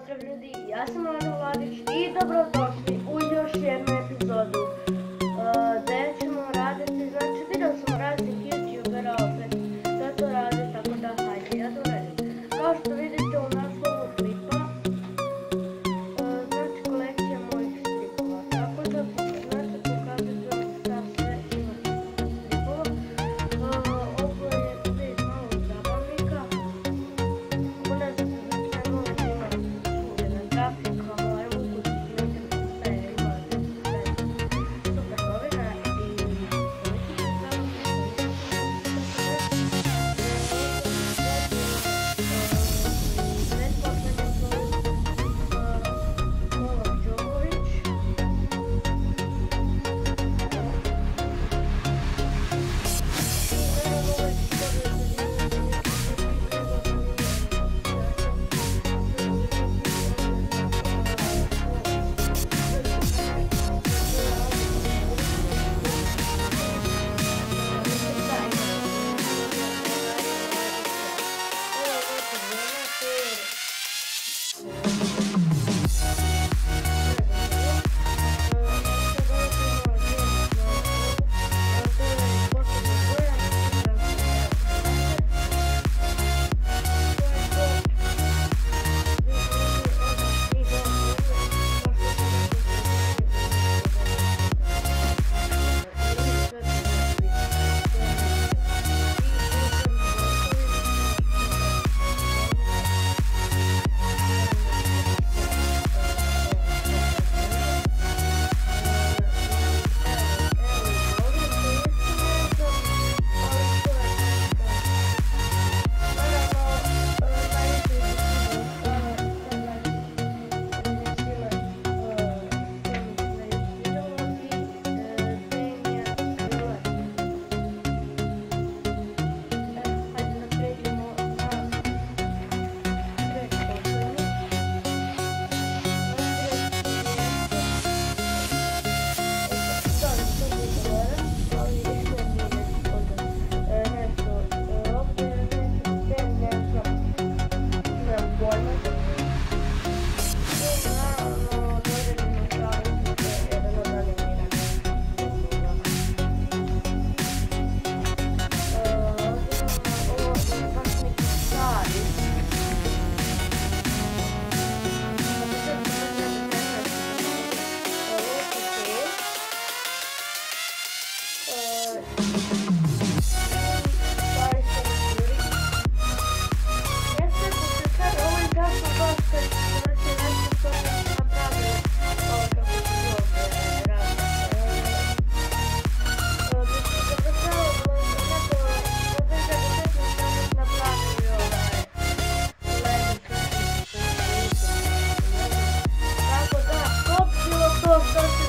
Pozdrav ljudi, ja sam Ana Vladić i dobrodošli u još jednu epizodu gdje ćemo raditi, znači video sam raznih youtubera opet da to rade, tako da hajde ja to radim. Kao što vidite u naslovu klipa, znači kolekcija mojih stripova, tako da znači pokazati vam šta sve ima stripova. Ovo je spet malo zabavnika, ako ne znate znači ne mogu da ima sudjena grafika, ovaj ukus imate sve, imate sve super novina i to